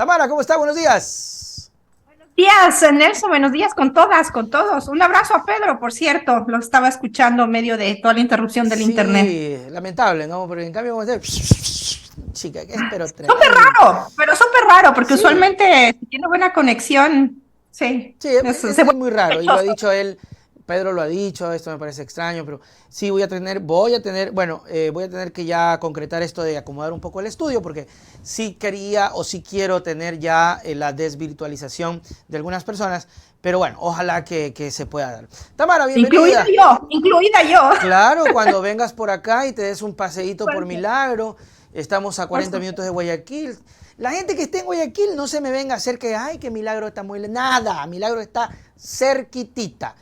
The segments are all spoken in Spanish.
Tamara, ¿cómo está? Buenos días. Días, Nelson, buenos días con todas, con todos. Un abrazo a Pedro, por cierto, lo estaba escuchando en medio de toda la interrupción del internet. Sí, lamentable, ¿no? Pero en cambio vamos a hacer... Chica, que es pero Súper tremendo. raro, pero súper raro, porque Sí, usualmente si tiene buena conexión, sí, sí, se es vuelve muy raro y lo ha sospechoso. dicho él, Pedro lo ha dicho, esto me parece extraño, pero sí voy a tener que ya concretar esto de acomodar un poco el estudio porque sí quería o sí quiero tener ya la desvirtualización de algunas personas, pero bueno, ojalá que se pueda dar. Tamara, bienvenida. Incluida yo. Claro, cuando vengas por acá y te des un paseíto por Porque, Milagro, estamos a por 40 minutos de Guayaquil. La gente que esté en Guayaquil no se me venga a hacer que, ay, que Milagro está muy... Nada, Milagro está cerquitita.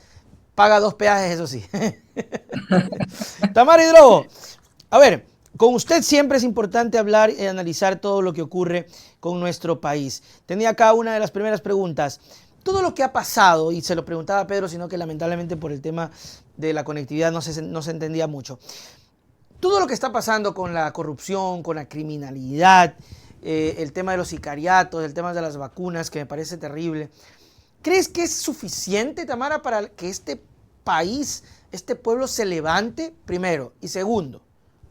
Paga 2 peajes, eso sí. Tamara Hidrobo, a ver, con usted siempre es importante hablar y analizar todo lo que ocurre con nuestro país. Tenía acá una de las primeras preguntas. Todo lo que ha pasado, y se lo preguntaba a Pedro, sino que lamentablemente por el tema de la conectividad no se entendía mucho. Todo lo que está pasando con la corrupción, con la criminalidad, el tema de los sicariatos, el tema de las vacunas, que me parece terrible. ¿Crees que es suficiente, Tamara, para que este país, este pueblo se levante? Primero. Y segundo,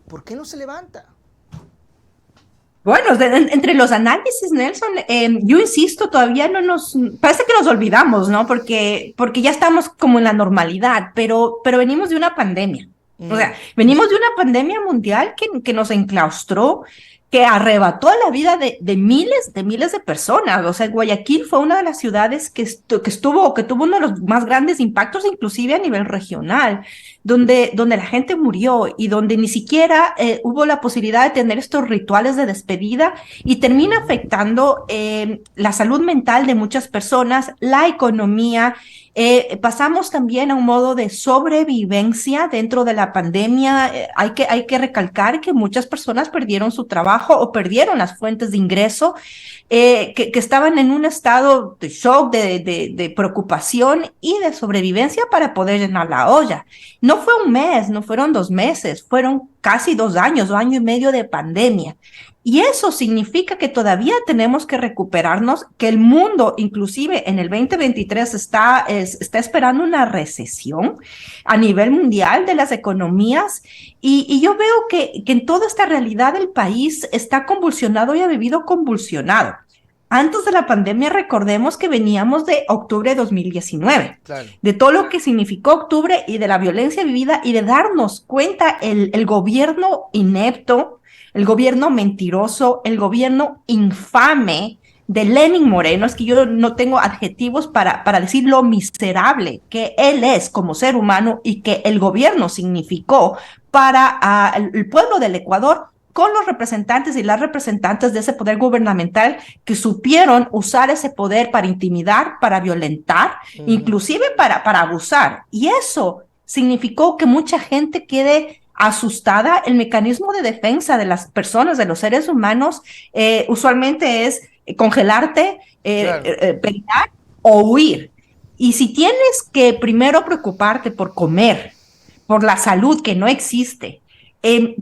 ¿por qué no se levanta? bueno, entre los análisis, Nelson, yo insisto, todavía no parece que nos olvidamos, ¿no? Porque ya estamos como en la normalidad, pero venimos de una pandemia. O sea, Mm, venimos de una pandemia mundial que nos enclaustró, que arrebató la vida de miles de personas. O sea, Guayaquil fue una de las ciudades que tuvo uno de los más grandes impactos, inclusive a nivel regional, donde la gente murió y donde ni siquiera hubo la posibilidad de tener estos rituales de despedida y termina afectando la salud mental de muchas personas, la economía. Pasamos también a un modo de sobrevivencia dentro de la pandemia. Hay que recalcar que muchas personas perdieron su trabajo o perdieron las fuentes de ingreso, que estaban en un estado de shock, de preocupación y de sobrevivencia para poder llenar la olla. No fue un mes, no fueron 2 meses, fueron casi 2 años, 1 año y medio de pandemia. Y eso significa que todavía tenemos que recuperarnos, que el mundo, inclusive en el 2023, está esperando una recesión a nivel mundial de las economías. Y yo veo que en toda esta realidad el país está convulsionado y ha vivido convulsionado. Antes de la pandemia, recordemos que veníamos de octubre de 2019, claro. de todo lo que significó octubre y de la violencia vivida y de darnos cuenta el gobierno inepto, el gobierno mentiroso, el gobierno infame de Lenin Moreno. Es que yo no tengo adjetivos para decir lo miserable que él es como ser humano y que el gobierno significó para el pueblo del Ecuador, con los representantes y las representantes de ese poder gubernamental que supieron usar ese poder para intimidar, para violentar, Uh -huh. inclusive para abusar. Y eso significó que mucha gente quede asustada. El mecanismo de defensa de las personas, de los seres humanos, usualmente es congelarte, Claro. pelear o huir. Y si tienes que primero preocuparte por comer, por la salud que no existe,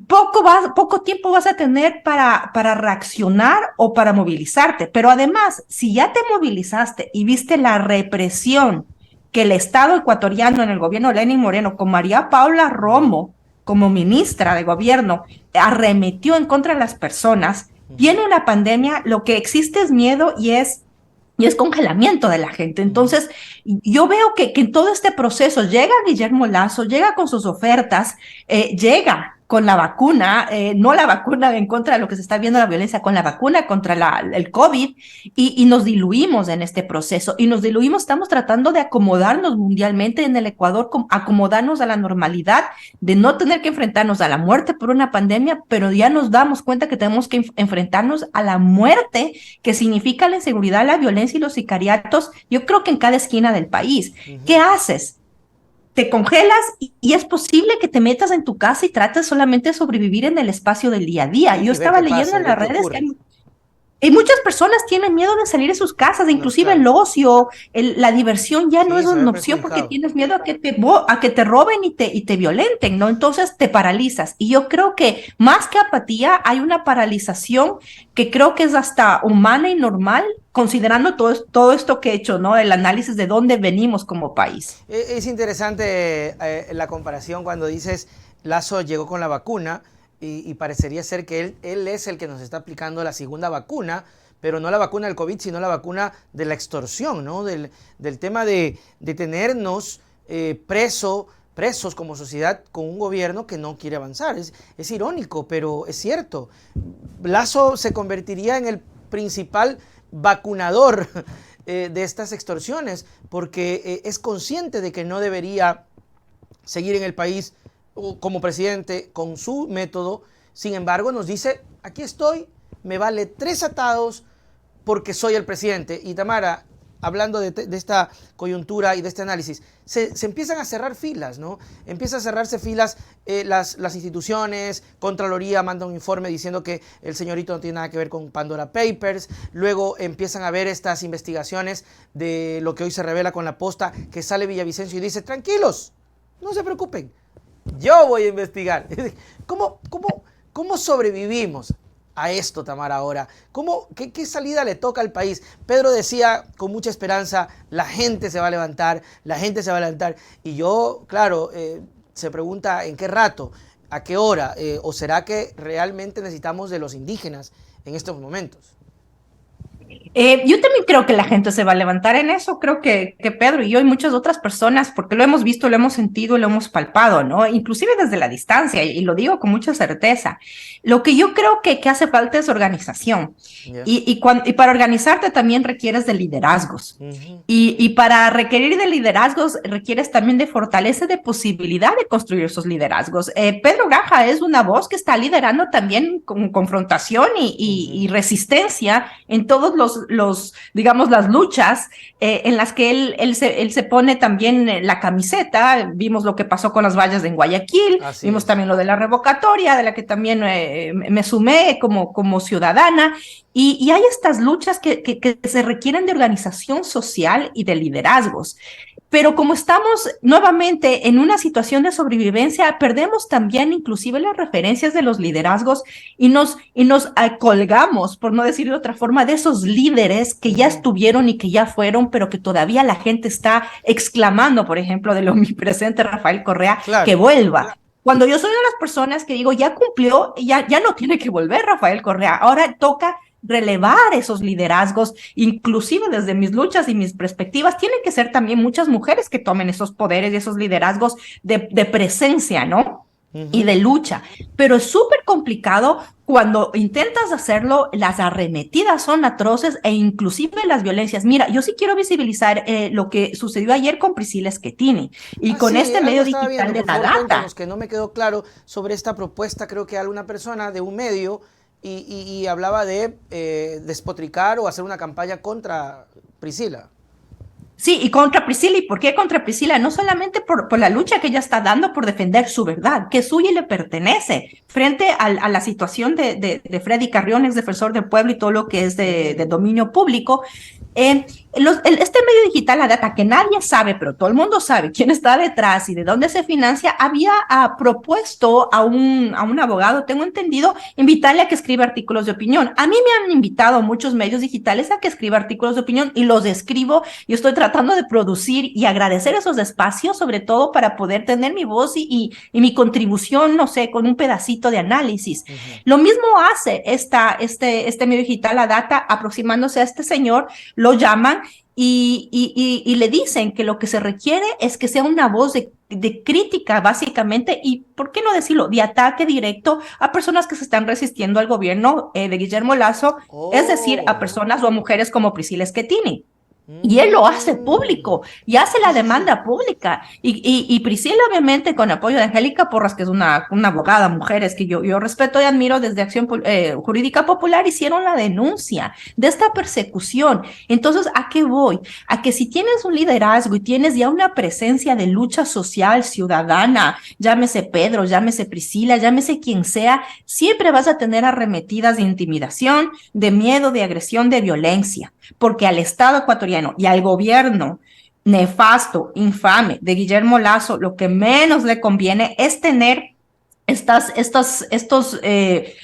poco tiempo vas a tener para reaccionar o para movilizarte. Pero además, si ya te movilizaste y viste la represión que el Estado ecuatoriano en el gobierno de Lenín Moreno, con María Paula Romo como ministra de gobierno, arremetió en contra de las personas, Uh -huh. viene una pandemia, lo que existe es miedo y es congelamiento de la gente. Uh -huh. Entonces, yo veo que en todo este proceso llega Guillermo Lazo, llega con sus ofertas, llega con la vacuna, no la vacuna en contra de lo que se está viendo la violencia, con la vacuna contra el COVID, y nos diluimos en este proceso, y nos diluimos, estamos tratando de acomodarnos mundialmente en el Ecuador, acomodarnos a la normalidad, de no tener que enfrentarnos a la muerte por una pandemia, pero ya nos damos cuenta que tenemos que enfrentarnos a la muerte que significa la inseguridad, la violencia y los sicariatos, yo creo que en cada esquina del país. Uh ¿Qué -huh. haces? Te congelas y es posible que te metas en tu casa y trates solamente de sobrevivir en el espacio del día a día. Yo Y ver estaba qué leyendo pasa y en ver las qué redes que ocurre. Y muchas personas tienen miedo de salir de sus casas, No, inclusive el claro. ocio, la diversión ya no Sí, es se ve una opción porque perjudicado. tienes miedo a que te roben y te violenten, ¿no? Entonces te paralizas. Y yo creo que más que apatía, hay una paralización que creo que es hasta humana y normal, considerando todo esto que he hecho, ¿no? El análisis de dónde venimos como país. Es interesante la comparación cuando dices Lazo llegó con la vacuna y parecería ser que él es el que nos está aplicando la segunda vacuna, pero no la vacuna del COVID, sino la vacuna de la extorsión, ¿no? Del tema de tenernos presos como sociedad con un gobierno que no quiere avanzar. Es irónico, pero es cierto. Lazo se convertiría en el principal vacunador de estas extorsiones, porque es consciente de que no debería seguir en el país como presidente con su método. Sin embargo, nos dice, aquí estoy, me vale 3 atados porque soy el presidente. Y Tamara, hablando de esta coyuntura y de este análisis, se empiezan a cerrar filas, ¿no? Empiezan a cerrarse filas las instituciones, Contraloría manda un informe diciendo que el señorito no tiene nada que ver con Pandora Papers, luego empiezan a ver estas investigaciones de lo que hoy se revela con la posta, que sale Villavicencio y dice, tranquilos, no se preocupen, yo voy a investigar. ¿Cómo sobrevivimos a esto, Tamara, ahora? ¿Qué salida le toca al país? Pedro decía con mucha esperanza, la gente se va a levantar, la gente se va a levantar. Y yo, claro, se pregunta en qué rato, a qué hora, o será que realmente necesitamos de los indígenas en estos momentos. Yo también creo que la gente se va a levantar en eso, creo que Pedro y yo y muchas otras personas, porque lo hemos visto, lo hemos sentido, lo hemos palpado, ¿no? Inclusive desde la distancia, y lo digo con mucha certeza. Lo que yo creo que hace falta es organización. Yeah. Y para organizarte también requieres de liderazgos. Uh-huh. Y para requerir de liderazgos requieres también de fortaleza, de posibilidad de construir esos liderazgos. Pedro Granja es una voz que está liderando también con confrontación y resistencia en todos digamos, las luchas en las que él se pone también la camiseta. Vimos lo que pasó con las vallas en Guayaquil, Así vimos es. también lo de la revocatoria, de la que también me sumé como ciudadana. Y hay estas luchas que se requieren de organización social y de liderazgos. Pero como estamos nuevamente en una situación de sobrevivencia, perdemos también inclusive las referencias de los liderazgos y nos colgamos, por no decir de otra forma, de esos líderes que ya estuvieron y que ya fueron, pero que todavía la gente está exclamando, por ejemplo, del omnipresente Rafael Correa, que Claro. vuelva. Cuando yo soy de las personas que digo, ya cumplió, ya no tiene que volver Rafael Correa, ahora toca relevar esos liderazgos, inclusive desde mis luchas y mis perspectivas, tienen que ser también muchas mujeres que tomen esos poderes y esos liderazgos de presencia, ¿no? Y Uh-huh. de lucha, pero es súper complicado cuando intentas hacerlo, las arremetidas son atroces e inclusive las violencias. Mira, yo sí quiero visibilizar lo que sucedió ayer con Priscila Schettini y Ah, con sí, este algo medio estaba digital viendo. de Por la favor, data. cuéntanos, que no me quedó claro sobre esta propuesta. Creo que alguna persona de un medio y hablaba de despotricar o hacer una campaña contra Priscila. Sí, y contra Priscila. ¿Y por qué contra Priscila? No solamente por la lucha que ella está dando por defender su verdad, que es suya y le pertenece, frente a la situación de Freddy Carrión, ex defensor del pueblo y todo lo que es de dominio público. Este medio digital, la data, que nadie sabe, pero todo el mundo sabe quién está detrás y de dónde se financia, había propuesto a un abogado, tengo entendido, invitarle a que escriba artículos de opinión. A mí me han invitado muchos medios digitales a que escriba artículos de opinión y los escribo. Yo estoy tratando de producir y agradecer esos espacios, sobre todo para poder tener mi voz y mi contribución, no sé, con un pedacito de análisis. Uh-huh. Lo mismo hace este medio digital, la data, aproximándose a este señor, lo llaman y le dicen que lo que se requiere es que sea una voz de crítica, básicamente, y, ¿por qué no decirlo?, de ataque directo a personas que se están resistiendo al gobierno de Guillermo Lasso, es decir, a Oh. personas o a mujeres como Priscila Schettini. Y él lo hace público y hace la demanda pública. Y Priscila, obviamente, con apoyo de Angélica Porras, que es una abogada, mujeres que yo respeto y admiro desde Acción Jurídica Popular, hicieron la denuncia de esta persecución. Entonces, ¿a qué voy? A que si tienes un liderazgo y tienes ya una presencia de lucha social, ciudadana, llámese Pedro, llámese Priscila, llámese quien sea, siempre vas a tener arremetidas de intimidación, de miedo, de agresión, de violencia, porque al Estado ecuatoriano y al gobierno nefasto, infame de Guillermo Lasso, lo que menos le conviene es tener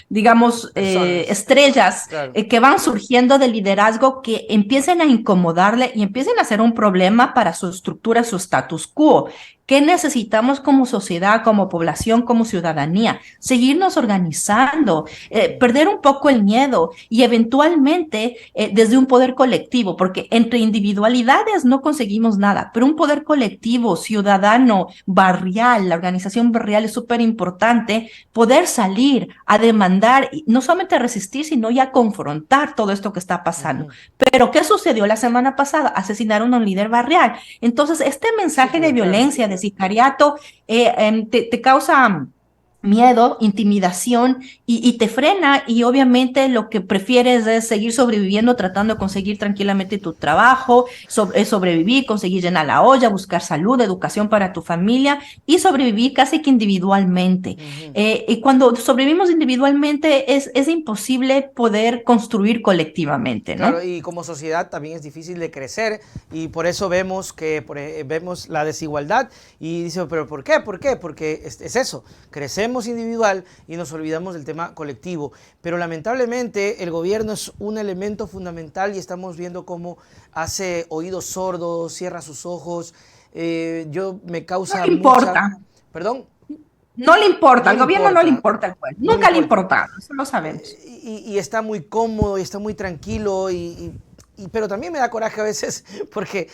digamos, estrellas Claro. que van surgiendo del liderazgo que empiecen a incomodarle y empiecen a ser un problema para su estructura, su status quo. ¿Qué necesitamos como sociedad, como población, como ciudadanía? Seguirnos organizando, perder un poco el miedo y eventualmente desde un poder colectivo, porque entre individualidades no conseguimos nada, pero un poder colectivo, ciudadano, barrial, la organización barrial es súper importante, poder salir a demandar, no solamente a resistir, sino ya a confrontar todo esto que está pasando. Pero ¿qué sucedió la semana pasada? Asesinaron a un líder barrial. Entonces, este mensaje de violencia, de sicariato, te causa miedo, intimidación y te frena, y obviamente lo que prefieres es seguir sobreviviendo, tratando de conseguir tranquilamente tu trabajo, sobrevivir, conseguir llenar la olla, buscar salud, educación para tu familia y sobrevivir casi que individualmente. Y cuando sobrevivimos individualmente es imposible poder construir colectivamente, ¿no? Claro, y como sociedad también es difícil de crecer y por eso vemos que vemos la desigualdad y dice, pero ¿por qué? ¿Por qué? Porque es eso, crecemos individual y nos olvidamos del tema colectivo, pero lamentablemente el gobierno es un elemento fundamental y estamos viendo cómo hace oídos sordos, cierra sus ojos, yo me causa No le importa. mucha... ¿Perdón? No le importa, No al le gobierno importa, no le importa el pueblo, no le nunca le importa. importa, eso lo sabemos. Y está muy cómodo y está muy tranquilo, pero también me da coraje a veces porque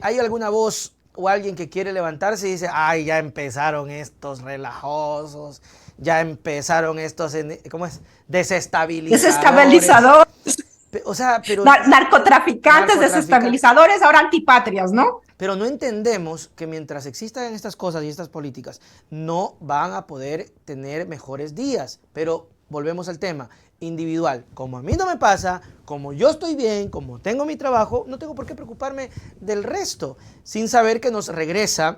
hay alguna voz o alguien que quiere levantarse y dice, ay, ya empezaron estos relajosos, ya empezaron estos, ¿cómo es? Desestabilizadores, O sea, pero... narcotraficantes, desestabilizadores, ahora antipatrias, ¿no? Pero no entendemos que mientras existan estas cosas y estas políticas, no van a poder tener mejores días. Pero volvemos al tema individual. Como a mí no me pasa, como yo estoy bien, como tengo mi trabajo, no tengo por qué preocuparme del resto, sin saber que nos regresa,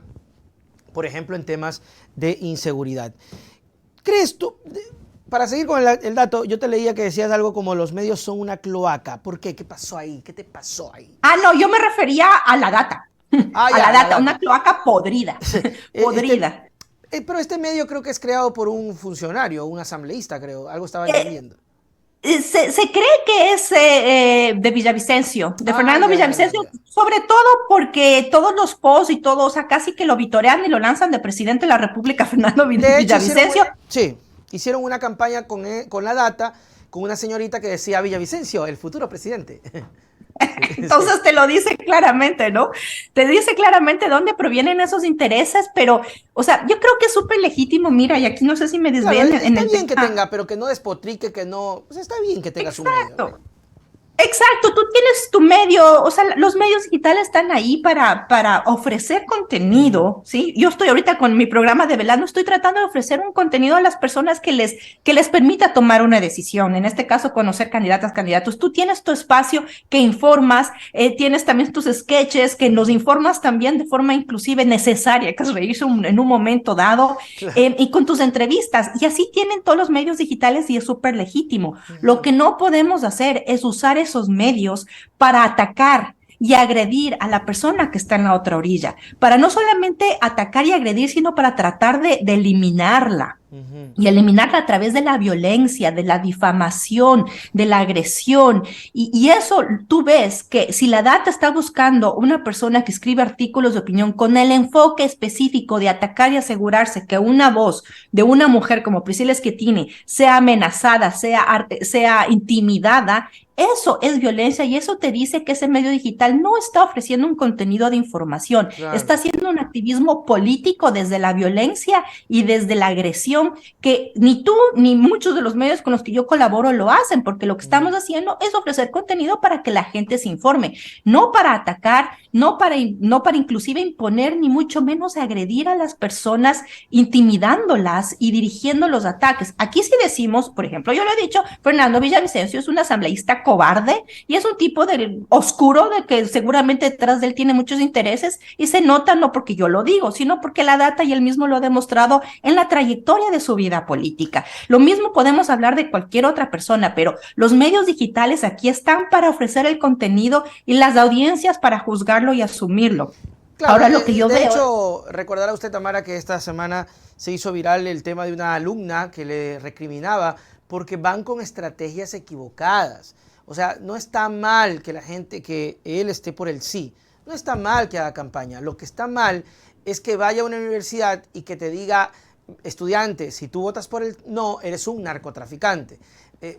por ejemplo, en temas de inseguridad. ¿Crees tú? Para seguir con el dato, yo te leía que decías algo como los medios son una cloaca. ¿Por qué? ¿Qué pasó ahí? ¿Qué te pasó ahí? Ah, no, yo me refería a la data. Ah, a ya, la la data, una cloaca podrida. Podrida. Pero este medio creo que es creado por un funcionario, un asambleísta, creo. Algo estaba entendiendo. Se cree que es de Villavicencio, de Fernando Ya. Villavicencio, sobre todo porque todos los posts y todo, o sea, casi que lo vitorean y lo lanzan de presidente de la República, Fernando Villavicencio. Hicieron una campaña con la data, con una señorita que decía Villavicencio, el futuro presidente. Entonces te lo dice claramente, ¿no? Te dice claramente dónde provienen esos intereses, pero, o sea, yo creo que es súper legítimo, mira, y aquí no sé si me desvían Claro, en está el bien tema. que tenga, pero que no despotrique, que no... Pues está bien que tenga su medio. Exacto, tú tienes tu medio, o sea, los medios digitales están ahí para ofrecer contenido, ¿sí? Yo estoy ahorita con mi programa de Velando, estoy tratando de ofrecer un contenido a las personas que les permita tomar una decisión, en este caso conocer candidatas, candidatos. Tú tienes tu espacio que informas, tienes también tus sketches que nos informas también de forma inclusive necesaria, que es reírse en un momento dado, y con tus entrevistas, y así tienen todos los medios digitales y es súper legítimo. Lo que no podemos hacer es usar esos medios para atacar y agredir a la persona que está en la otra orilla, para no solamente atacar y agredir, sino para tratar de eliminarla. Y eliminarla a través de la violencia, de la difamación, de la agresión. Y eso tú ves que si la data está buscando una persona que escribe artículos de opinión con el enfoque específico de atacar y asegurarse que una voz de una mujer como Priscila Schettini sea amenazada, sea intimidada, eso es violencia y eso te dice que ese medio digital no está ofreciendo un contenido de información, está haciendo un activismo político desde la violencia y desde la agresión reflexión que ni tú ni muchos de los medios con los que yo colaboro lo hacen, porque lo que estamos haciendo es ofrecer contenido para que la gente se informe, no para atacar, no para inclusive imponer, ni mucho menos agredir a las personas, intimidándolas y dirigiendo los ataques. Aquí sí decimos, por ejemplo, yo lo he dicho, Fernando Villavicencio es un asambleísta cobarde y es un tipo oscuro de que seguramente detrás de él tiene muchos intereses y se nota no porque yo lo digo, sino porque la data y él mismo lo ha demostrado en la trayectoria de su vida política. Lo mismo podemos hablar de cualquier otra persona, pero los medios digitales aquí están para ofrecer el contenido y las audiencias para juzgarlo y asumirlo. Claro, ahora lo que yo de veo... hecho, recordará usted, Tamara, que esta semana se hizo viral el tema de una alumna que le recriminaba porque van con estrategias equivocadas. O sea, no está mal que la gente, que él esté por el sí. No está mal que haga campaña. Lo que está mal es que vaya a una universidad y que te diga, estudiante, si tú votas por el no, eres un narcotraficante.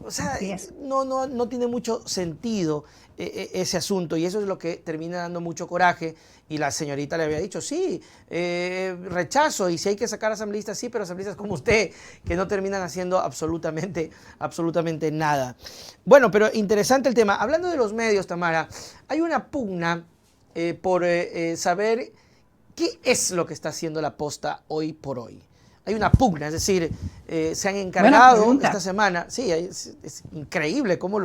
O sea, no tiene mucho sentido ese asunto, y eso es lo que termina dando mucho coraje. Y la señorita le había dicho, sí, rechazo, y si hay que sacar asambleístas, sí, pero asambleístas como usted, que no terminan haciendo absolutamente nada. Bueno, pero interesante el tema. Hablando de los medios, Tamara, hay una pugna por saber qué es lo que está haciendo la Posta hoy por hoy. Hay una pugna, es decir, se han encargado esta semana. Sí, es increíble cómo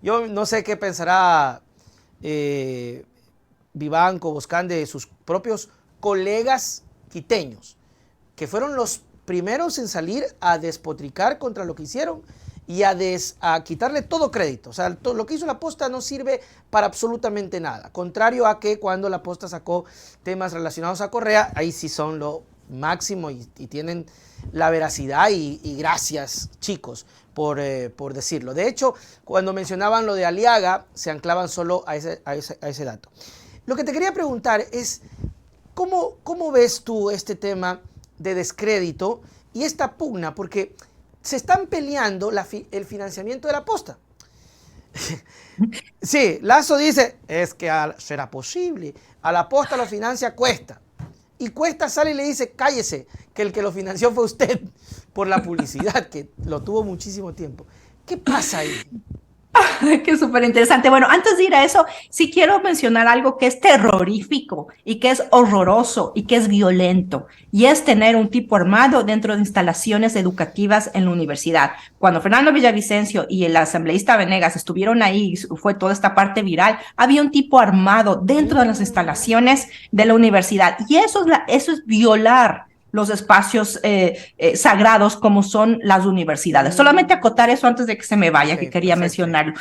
yo no sé qué pensará Vivanco, Boscán, de sus propios colegas quiteños, que fueron los primeros en salir a despotricar contra lo que hicieron y a quitarle todo crédito. O sea, lo que hizo la Posta no sirve para absolutamente nada. Contrario a que cuando la Posta sacó temas relacionados a Correa, ahí sí son lo máximo y tienen la veracidad, y gracias, chicos, por decirlo. De hecho, cuando mencionaban lo de Aliaga, se anclaban solo a ese dato. Lo que te quería preguntar es, ¿cómo ves tú este tema de descrédito y esta pugna? Porque se están peleando el financiamiento de la Posta. Sí, Lazo dice, es que será posible, a la Posta lo financia Cuesta. Y Cuesta sale y le dice, cállese, que el que lo financió fue usted por la publicidad, que lo tuvo muchísimo tiempo. ¿Qué pasa ahí? Que súper interesante. Bueno, antes de ir a eso, sí quiero mencionar algo que es terrorífico y que es horroroso y que es violento, y es tener un tipo armado dentro de instalaciones educativas en la universidad. Cuando Fernando Villavicencio y el asambleísta Venegas estuvieron ahí, fue toda esta parte viral, había un tipo armado dentro de las instalaciones de la universidad, y eso es violar los espacios sagrados como son las universidades. Solamente acotar eso antes de que se me vaya, que quería mencionarlo.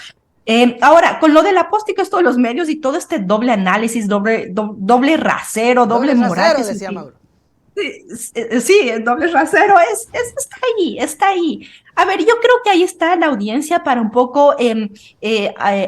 Ahora, con lo de la Posta y esto de los medios y todo este doble análisis, doble rasero, doble moral. Rasero, decía Mauro. Sí, el doble rasero está ahí. A ver, yo creo que ahí está la audiencia para un poco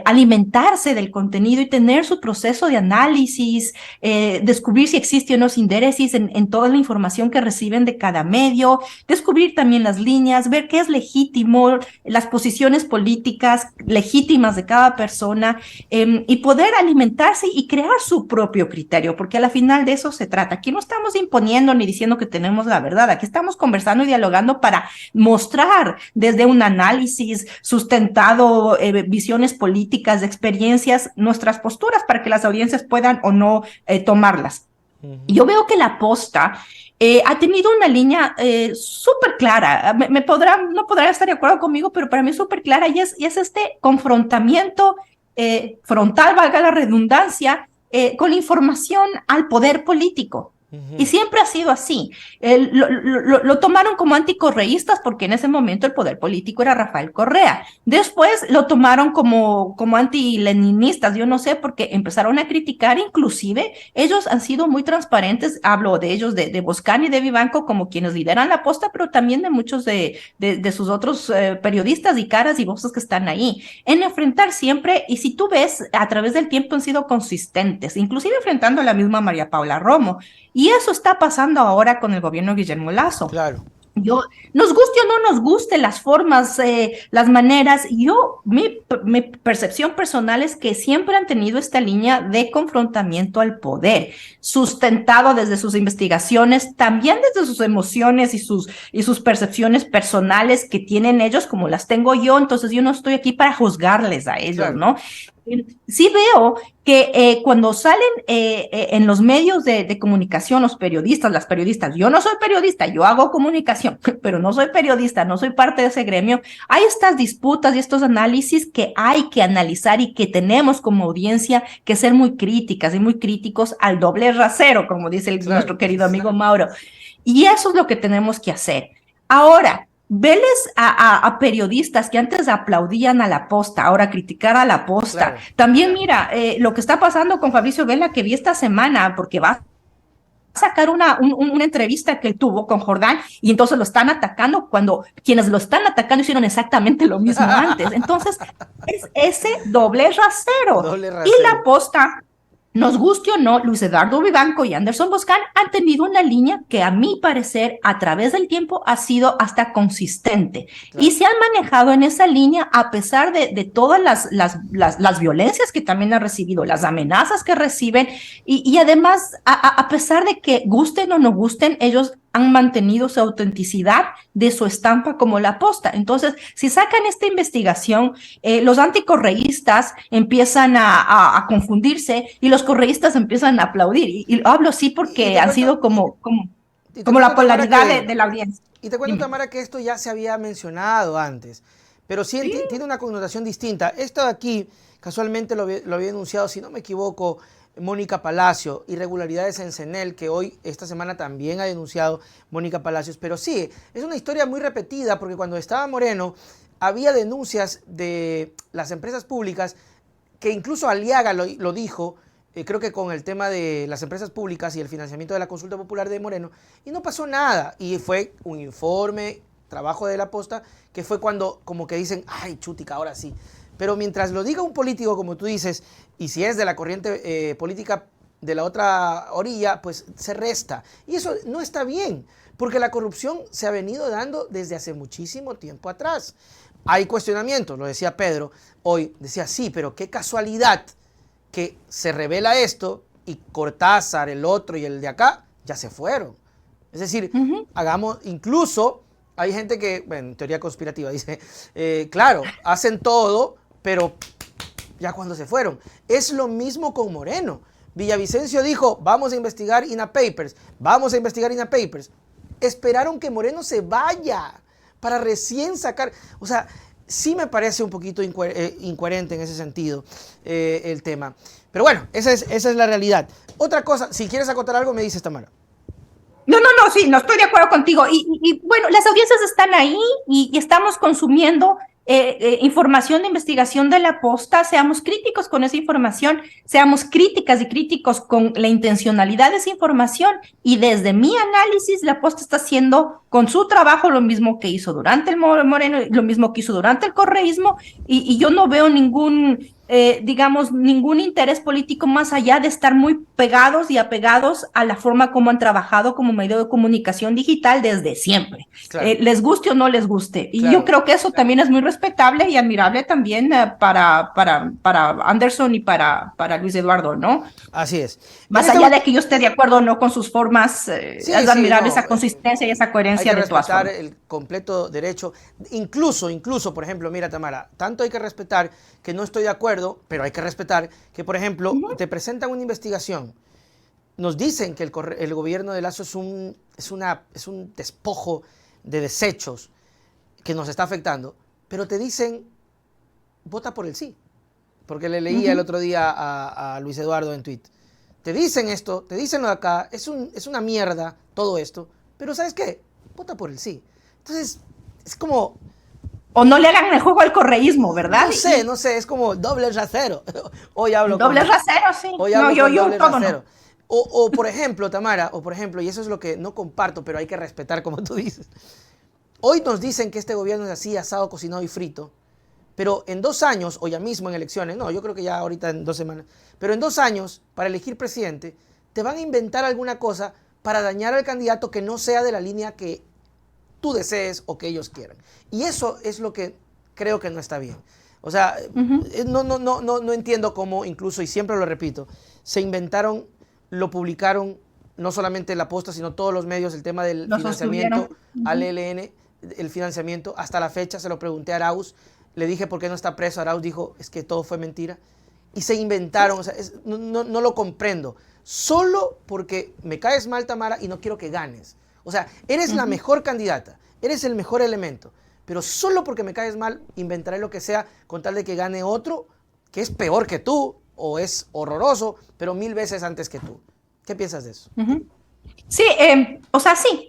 alimentarse del contenido y tener su proceso de análisis, descubrir si existe o no intereses en toda la información que reciben de cada medio, descubrir también las líneas, ver qué es legítimo, las posiciones políticas legítimas de cada persona, y poder alimentarse y crear su propio criterio, porque a la final de eso se trata. Aquí no estamos imponiendo ni diciendo que tenemos la verdad, aquí estamos conversando y dialogando para mostrar desde un análisis sustentado, visiones políticas, de experiencias, nuestras posturas para que las audiencias puedan o no tomarlas. Yo veo que la Posta ha tenido una línea súper clara. No podrá estar de acuerdo conmigo, pero para mí es súper clara, y es este confrontamiento frontal, valga la redundancia, con la información al poder político. Y siempre ha sido así. Lo tomaron como anticorreístas porque en ese momento el poder político era Rafael Correa. Después lo tomaron como antileninistas, yo no sé, porque empezaron a criticar. Inclusive ellos han sido muy transparentes. Hablo de ellos, de Boscán y de Vivanco, como quienes lideran la Posta, pero también de muchos de sus otros periodistas y caras y voces que están ahí, en enfrentar siempre. Y si tú ves, a través del tiempo han sido consistentes, inclusive enfrentando a la misma María Paula Romo. Y eso está pasando ahora con el gobierno de Guillermo Lasso. Claro. Nos guste o no nos guste las formas, las maneras, mi percepción personal es que siempre han tenido esta línea de confrontamiento al poder, sustentado desde sus investigaciones, también desde sus emociones y sus percepciones personales que tienen ellos, como las tengo yo, entonces yo no estoy aquí para juzgarles a ellos, Claro. ¿no? Sí veo que cuando salen en los medios de comunicación, los periodistas, las periodistas, yo no soy periodista, yo hago comunicación, pero no soy periodista, no soy parte de ese gremio, hay estas disputas y estos análisis que hay que analizar y que tenemos como audiencia que ser muy críticas y muy críticos al doble rasero, como dice Claro. nuestro querido amigo Mauro. Y eso es lo que tenemos que hacer. Ahora, veles a periodistas que antes aplaudían a la posta, ahora criticar a la posta. Claro. También mira, lo que está pasando con Fabricio Vela, que vi esta semana, porque va a sacar una entrevista que él tuvo con Jordán y entonces lo están atacando cuando quienes lo están atacando hicieron exactamente lo mismo antes. Entonces, es ese doble rasero. Doble Y la rasero. posta, nos guste o no, Luis Eduardo Vivanco y Anderson Boscan han tenido una línea que a mi parecer a través del tiempo ha sido hasta consistente y Claro. se han manejado en esa línea a pesar de todas las violencias que también han recibido, las amenazas que reciben y además a pesar de que gusten o no gusten, ellos han mantenido su autenticidad de su estampa como la posta. Entonces, si sacan esta investigación, los anticorreístas empiezan a confundirse y los correístas empiezan a aplaudir. Y hablo así Y porque te han cuento, sido y te como la cuento, Tamara, polaridad que de la audiencia. Y te cuento, Dime. Tamara, que esto ya se había mencionado antes, pero sí Sí. tiene una connotación distinta. Esto de aquí, casualmente lo había denunciado, si no me equivoco, Mónica Palacio, irregularidades en CENEL, que hoy, esta semana también ha denunciado Mónica Palacios. Pero sí, es una historia muy repetida, porque cuando estaba Moreno, había denuncias de las empresas públicas, que incluso Aliaga lo dijo, creo que con el tema de las empresas públicas y el financiamiento de la consulta popular de Moreno, y no pasó nada. Y fue un informe, trabajo de la posta, que fue cuando como que dicen, ay, chutica, ahora sí. Pero mientras lo diga un político, como tú dices, y si es de la corriente política de la otra orilla, pues se resta. Y eso no está bien, porque la corrupción se ha venido dando desde hace muchísimo tiempo atrás. Hay cuestionamientos, lo decía Pedro hoy, decía, sí, pero qué casualidad que se revela esto y Cortázar, el otro y el de acá ya se fueron. Es decir, hagamos, incluso hay gente que, bueno, en teoría conspirativa, dice, claro, hacen todo, pero ya cuando se fueron. Es lo mismo con Moreno. Villavicencio dijo, vamos a investigar INA Papers, vamos a investigar INA Papers. Esperaron que Moreno se vaya para recién sacar, o sea, sí me parece un poquito incoherente en ese sentido el tema. Pero bueno, esa es la realidad. Otra cosa, si quieres acotar algo, me dices, Tamara. No, sí, no estoy de acuerdo contigo. Bueno, las audiencias están ahí y estamos consumiendo información de investigación de la posta. Seamos críticos con esa información, seamos críticas y críticos con la intencionalidad de esa información. Y desde mi análisis, la posta está haciendo con su trabajo lo mismo que hizo durante el Moreno, lo mismo que hizo durante el correísmo, y yo no veo digamos, ningún interés político más allá de estar muy pegados y apegados a la forma como han trabajado como medio de comunicación digital desde siempre. Claro, Les guste o no les guste. Y yo claro. creo que eso también es muy respetable y admirable también para Anderson y para Luis Eduardo, ¿no? Así es. En Más esta allá de que yo esté de acuerdo o no con sus formas, sí, es sí, admirable no. esa consistencia y esa Hay coherencia que de todas respetar formas. el completo derecho. Incluso, por ejemplo, mira, Tamara, tanto hay que respetar que no estoy de acuerdo, pero hay que respetar que, por ejemplo, te presentan una investigación. Nos dicen que el gobierno de Lazo es un despojo de desechos que nos está afectando, pero te dicen, vota por el sí. Porque le leía el otro día a Luis Eduardo en tweet. Te dicen esto, te dicen lo de acá, es una mierda todo esto, pero ¿sabes qué? Vota por el sí. Entonces, es como, O no le hagan el juego al correísmo, ¿verdad? no sé, es como doble rasero. Hoy hablo con, Doble rasero, sí. hoy No, hablo con yo doble todo rasero. no. Por ejemplo, Tamara, y eso es lo que no comparto, pero hay que respetar como tú dices. Hoy nos dicen que este gobierno es así, asado, cocinado y frito, pero en 2 años, o ya mismo en elecciones, no, yo creo que ya ahorita en 2 semanas, pero en 2 años, para elegir presidente, te van a inventar alguna cosa para dañar al candidato que no sea de la línea que tú desees o que ellos quieran. Y eso es lo que creo que no está bien. O sea, no entiendo cómo incluso, y siempre lo repito, se inventaron, lo publicaron, no solamente La Posta, sino todos los medios, el tema del financiamiento al ELN, el financiamiento, hasta la fecha se lo pregunté a Arauz, le dije por qué no está preso, Arauz dijo, es que todo fue mentira, y se inventaron, o sea, no lo comprendo, solo porque me caes mal, Tamara, y no quiero que ganes. O sea, eres la mejor candidata, eres el mejor elemento, pero solo porque me caes mal, inventaré lo que sea con tal de que gane otro que es peor que tú, o es horroroso, pero 1000 veces antes que tú. ¿Qué piensas de eso? Sí, o sea, sí,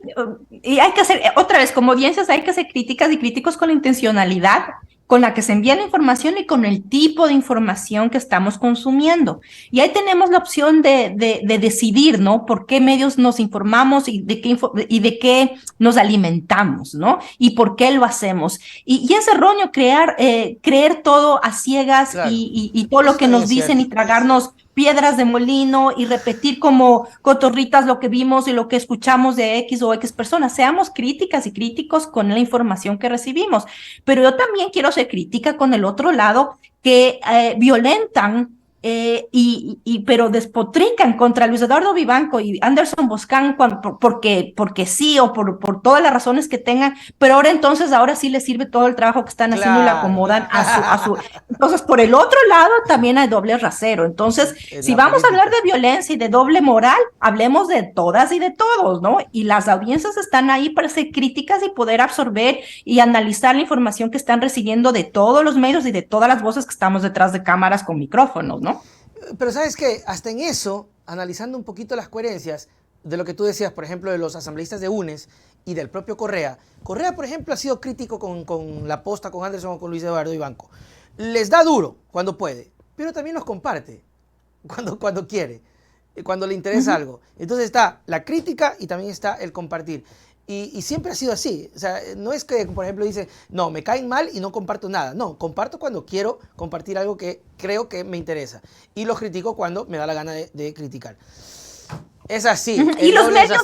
y hay que hacer, otra vez, como audiencias hay que hacer críticas y críticos con la intencionalidad con la que se envía la información y con el tipo de información que estamos consumiendo. Y ahí tenemos la opción de decidir, ¿no? Por qué medios nos informamos y de qué nos alimentamos, ¿no? Y por qué lo hacemos. Y es erróneo creer todo a ciegas, claro. y todo lo que nos dicen y tragarnos piedras de molino y repetir como cotorritas lo que vimos y lo que escuchamos de X o X personas. Seamos críticas y críticos con la información que recibimos. Pero yo también quiero ser crítica con el otro lado que violentan pero despotrican contra Luis Eduardo Vivanco y Anderson Boscan porque sí o por todas las razones que tengan, pero ahora sí les sirve todo el trabajo que están haciendo y le acomodan a su. Entonces, por el otro lado, también hay doble rasero. Entonces, si vamos a hablar de violencia y de doble moral, hablemos de todas y de todos, ¿no? Y las audiencias están ahí para ser críticas y poder absorber y analizar la información que están recibiendo de todos los medios y de todas las voces que estamos detrás de cámaras con micrófonos, ¿no? Pero sabes que hasta en eso, analizando un poquito las coherencias de lo que tú decías, por ejemplo, de los asambleístas de UNES y del propio Correa. Correa, por ejemplo, ha sido crítico con La Posta, con Anderson o con Luis Eduardo Vivanco. Les da duro cuando puede, pero también los comparte cuando quiere, cuando le interesa algo. Entonces está la crítica y también está el compartir. Y siempre ha sido así. O sea, no es que, por ejemplo, dice, no, me caen mal y no comparto nada. No, comparto cuando quiero compartir algo que creo que me interesa. Y los critico cuando me da la gana de criticar. Es así. Y los medios,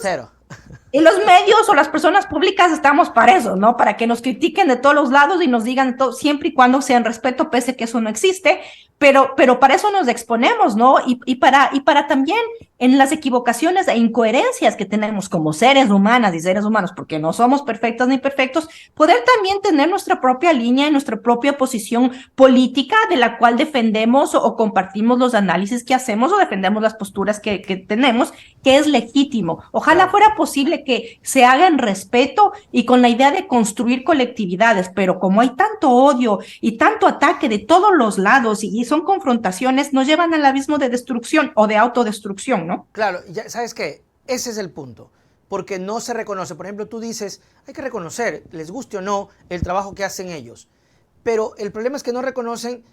y los medios o las personas públicas estamos para eso, ¿no? Para que nos critiquen de todos los lados y nos digan todo, siempre y cuando sean respeto, pese que eso no existe. Pero para eso nos exponemos, ¿no? Y para también en las equivocaciones e incoherencias que tenemos como seres humanas y seres humanos, porque no somos perfectas ni perfectos, poder también tener nuestra propia línea y nuestra propia posición política de la cual defendemos o compartimos los análisis que hacemos o defendemos las posturas que tenemos, que es legítimo. Ojalá fuera posible que se haga en respeto y con la idea de construir colectividades, pero como hay tanto odio y tanto ataque de todos los lados y son confrontaciones, nos llevan al abismo de destrucción o de autodestrucción, ¿no? Claro, ya, ¿sabes qué? Ese es el punto, porque no se reconoce. Por ejemplo, tú dices, hay que reconocer, les guste o no, el trabajo que hacen ellos, pero el problema es que no reconocen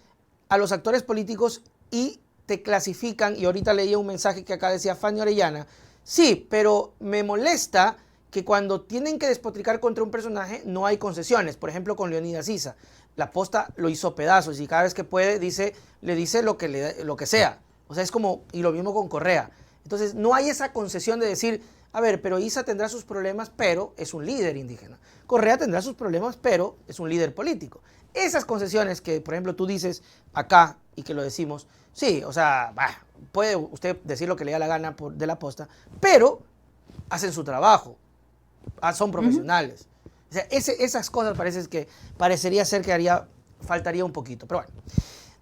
a los actores políticos y te clasifican, y ahorita leía un mensaje que acá decía Fanny Orellana, sí, pero me molesta que cuando tienen que despotricar contra un personaje no hay concesiones. Por ejemplo, con Leonidas Issa, La Posta lo hizo pedazos y cada vez que puede le dice lo que sea. O sea, es como, y lo mismo con Correa. Entonces, no hay esa concesión de decir, a ver, pero Issa tendrá sus problemas, pero es un líder indígena. Correa tendrá sus problemas, pero es un líder político. Esas concesiones que, por ejemplo, tú dices acá y que lo decimos, sí, o sea, puede usted decir lo que le da la gana de La Posta, pero hacen su trabajo, son profesionales. O sea, esas cosas parecería ser que faltaría un poquito. Pero bueno,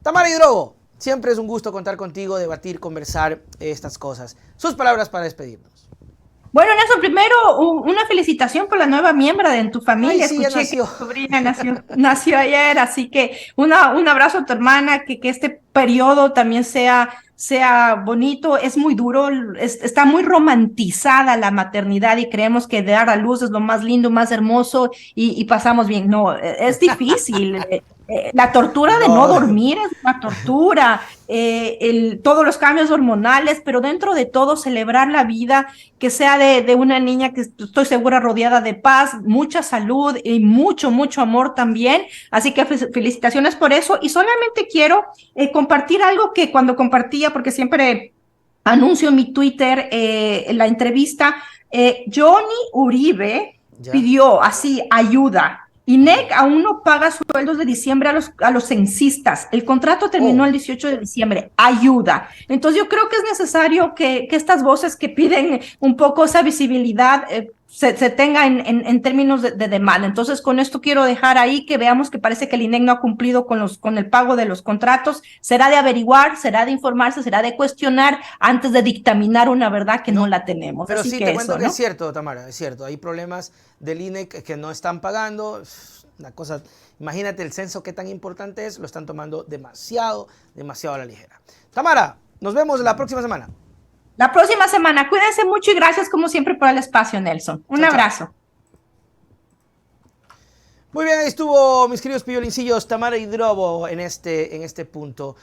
Tamara Hidrogo, siempre es un gusto contar contigo, debatir, conversar estas cosas. Sus palabras para despedirnos. Bueno, Nelson, primero una felicitación por la nueva miembro de En Tu Familia. Ay, sí, escuché que tu sobrina nació ayer, así que un abrazo a tu hermana, que este periodo también sea bonito. Es muy duro, está muy romantizada la maternidad y creemos que dar a luz es lo más lindo, más hermoso y pasamos bien. No, es difícil. La tortura de no dormir es una tortura, todos los cambios hormonales, pero dentro de todo celebrar la vida, que sea de una niña que estoy segura rodeada de paz, mucha salud y mucho, mucho amor también. Así que felicitaciones por eso. Y solamente quiero compartir algo que cuando compartía, porque siempre anuncio en mi Twitter la entrevista, Johnny Uribe Ya. pidió así ayuda. INEC aún no paga sueldos de diciembre a los censistas. El contrato terminó Oh, el 18 de diciembre. Ayuda. Entonces yo creo que es necesario que estas voces que piden un poco esa visibilidad se tenga en términos de demanda. Entonces con esto quiero dejar ahí que veamos que parece que el INEC no ha cumplido con el pago de los contratos. Será de averiguar, será de informarse, será de cuestionar antes de dictaminar una verdad que no no. la tenemos. Pero Así sí, que te cuento eso, que es ¿no? cierto, Tamara, es cierto. Hay problemas del INEC que no están pagando. Una cosa, imagínate el censo qué tan importante es, lo están tomando demasiado, demasiado a la ligera. Tamara, nos vemos la próxima semana. La próxima semana. Cuídense mucho y gracias como siempre por el espacio, Nelson. Un Chao, chao. abrazo. Muy bien, ahí estuvo mis queridos piolincillos, Tamara Hidrobo en este punto.